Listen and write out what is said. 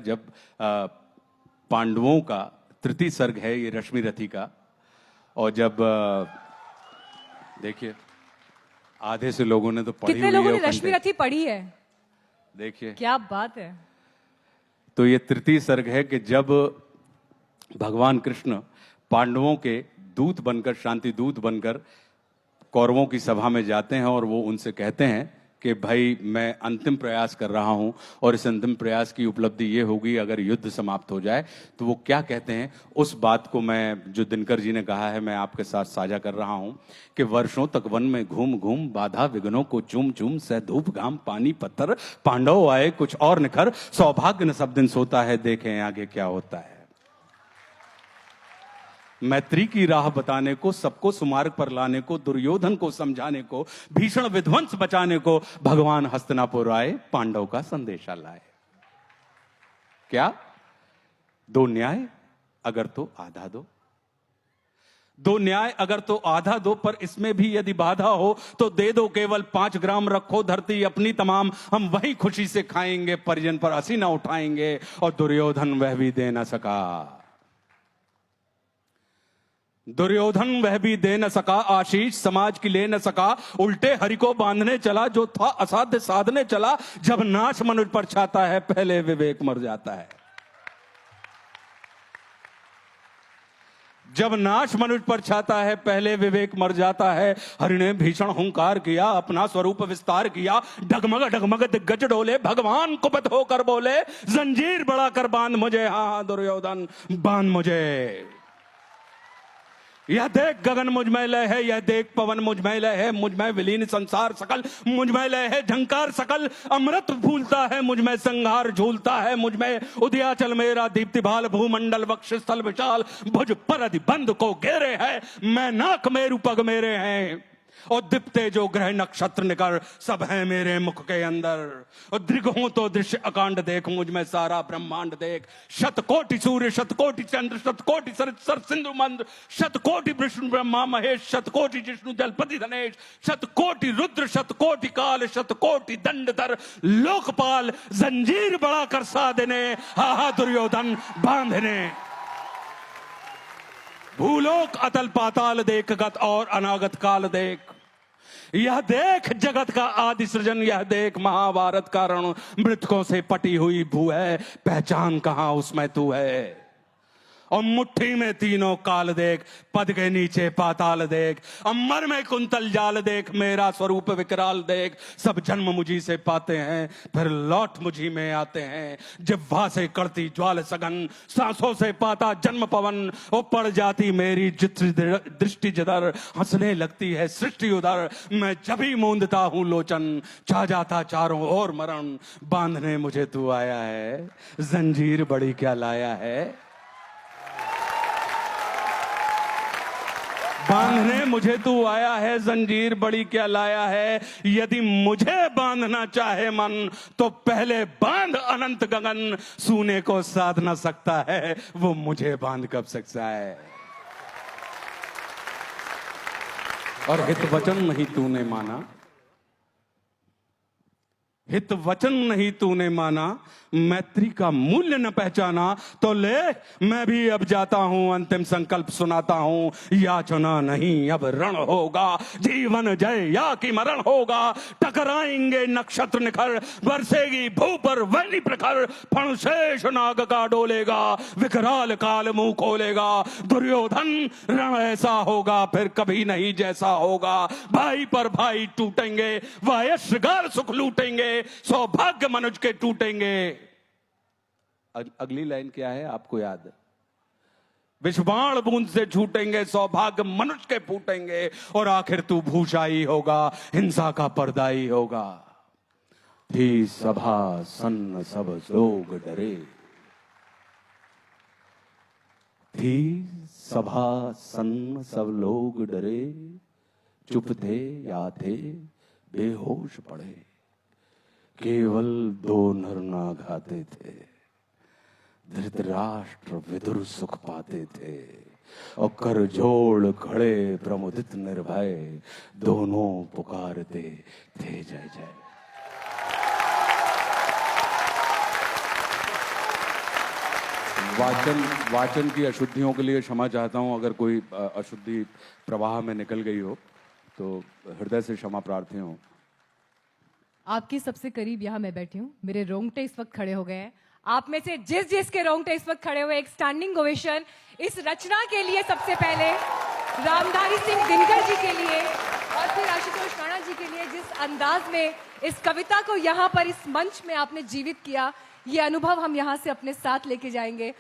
जब पांडवों का तृतीय सर्ग है ये रश्मि रथी का, और जब देखिए आधे से लोगों ने तो पढ़ी हुई है। कितने लोगों ने रश्मि रथी पढ़ी है? देखिए क्या बात है। तो ये तृतीय सर्ग है कि जब भगवान कृष्ण पांडवों के दूत बनकर, शांति दूत बनकर कौरवों की सभा में जाते हैं और वो उनसे कहते हैं कि भाई मैं अंतिम प्रयास कर रहा हूं और इस अंतिम प्रयास की उपलब्धि ये होगी अगर युद्ध समाप्त हो जाए। तो वो क्या कहते हैं, उस बात को मैं, जो दिनकर जी ने कहा है, मैं आपके साथ साझा कर रहा हूं कि वर्षों तक वन में घूम घूम बाधा विघ्नों को चूम चूम, सह धूप घाम पानी पत्थर, पांडव आए कुछ और निखर, सौभाग्य न सब दिन सोता है, देखें आगे क्या होता है। मैत्री की राह बताने को, सबको सुमार्ग पर लाने को, दुर्योधन को समझाने को, भीषण विध्वंस बचाने को भगवान हस्तिनापुर आए, पांडव का संदेशा लाए। क्या? दो न्याय अगर तो आधा दो, दो न्याय अगर तो आधा दो, पर इसमें भी यदि बाधा हो तो दे दो केवल 5 ग्राम, रखो धरती अपनी तमाम, हम वही खुशी से खाएंगे, परिजन पर हंसी ना उठाएंगे। और दुर्योधन वह भी दे न सका, दुर्योधन वह भी दे न सका, आशीष समाज की ले न सका, उल्टे हरि को बांधने चला, जो था असाध्य साधने चला। जब नाश मनुष्य पर छाता है, पहले विवेक मर जाता है। जब नाश मनुष्य पर छाता है, पहले विवेक मर जाता है। हरि ने भीषण हुंकार किया, अपना स्वरूप विस्तार किया, डगमग डगमग दिग्गज डोले, भगवान कुपित होकर बोले, जंजीर बढ़ाकर बांध मुझे, हाँ दुर्योधन बांध मुझे। यह देख गगन मुझ में लय है, यह देख पवन मुझ में लय है, मुझ में विलीन संसार सकल, मुझ में लय है झंकार सकल, अमृत फूलता है मुझ में, संहार झूलता है मुझ में, उदयाचल मेरा दीप्ति भाल, भूमंडल वक्षस्थल विशाल, भुज पर अधिबंध को घेरे है, मैं नाक मेरु पग मेरे हैं, और दीप्ते जो ग्रह नक्षत्र निकर, सब है मेरे मुख के अंदर। और दृग हूं तो दृश्य अकांड देख, मुझ में सारा ब्रह्मांड देख, शतकोटि सूर्य शतकोटि चंद्र, शतकोटि सर सिंधु मंद्र, शतकोटि विष्णु ब्रह्मा महेश, शतकोटि जिष्णु जलपति धनेश, शतकोटि रुद्र शतकोटि काल, शतकोटि दंडधर लोकपाल, जंजीर बड़ा कर साधने, हा हा दुर्योधन बांधने। भूलोक अतल पाताल देख, गत और अनागत काल देख, यह देख जगत का आदि सृजन, यह देख महाभारत का रण, मृतकों से पटी हुई भू है, पहचान कहां उसमें तू है। और मुट्ठी में तीनों काल देख, पद के नीचे पाताल देख, अमर में कुंतल जाल देख, मेरा स्वरूप विकराल देख, सब जन्म मुझी से पाते हैं, फिर लौट मुझी में आते हैं। जिह्वा से करती ज्वाल सघन, सांसों से पाता जन्म पवन, वो पड़ जाती मेरी दृष्टि जिधर, हंसने लगती है सृष्टि उधर, मैं जब ही मूंदता हूं लोचन, छा जाता चारों ओर मरण। बांधने मुझे तू आया है, जंजीर बड़ी क्या लाया है, बांधने मुझे तू आया है, जंजीर बड़ी क्या लाया है। यदि मुझे बांधना चाहे मन, तो पहले बांध अनंत गगन, सूने को साध ना सकता है, वो मुझे बांध कब सकता है। और हित वचन नहीं तूने माना, हित वचन नहीं तूने माना, मैत्री का मूल्य न पहचाना, तो ले मैं भी अब जाता हूं, अंतिम संकल्प सुनाता हूं, याचना नहीं अब रण होगा, जीवन जय या कि मरण होगा। टकराएंगे नक्षत्र निखर, बरसेगी भू पर वैली प्रखर, फणशेष नाग का डोलेगा, विकराल काल मुंह खोलेगा। दुर्योधन रण ऐसा होगा फिर कभी नहीं जैसा होगा, भाई पर भाई टूटेंगे, वायश्रगार सुख लूटेंगे, सौभाग्य मनुष्य के टूटेंगे। अगली लाइन क्या है आपको याद है? विषबाण बूंद से छूटेंगे, सौभाग्य मनुष्य के फूटेंगे, और आखिर तू भूषाई होगा, हिंसा का पर्दाई होगा। थी सभा सन्न सब लोग डरे, थी सभा सन्न सब लोग डरे, चुप थे या थे बेहोश पड़े, केवल 2 नर नाग आते थे, धृतराष्ट्र विदुर सुख पाते थे, और कर जोड़ खड़े प्रमुदित निर्भय, दोनों पुकारते थे जय जय। वाचन की अशुद्धियों के लिए क्षमा चाहता हूं। अगर कोई अशुद्धि प्रवाह में निकल गई हो तो हृदय से क्षमा प्रार्थी हूं। आपके सबसे करीब यहाँ मैं बैठी हूँ, मेरे रोंगटे इस वक्त खड़े हो गए हैं। आप में से जिस जिस के रोंगटे इस वक्त खड़े हुए, एक स्टैंडिंग ओवेशन इस रचना के लिए सबसे पहले, रामधारी सिंह दिनकर जी के लिए और फिर आशुतोष राणा जी के लिए, जिस अंदाज में इस कविता को यहाँ पर इस मंच में आपने जीवित किया, ये अनुभव हम यहाँ से अपने साथ लेके जाएंगे।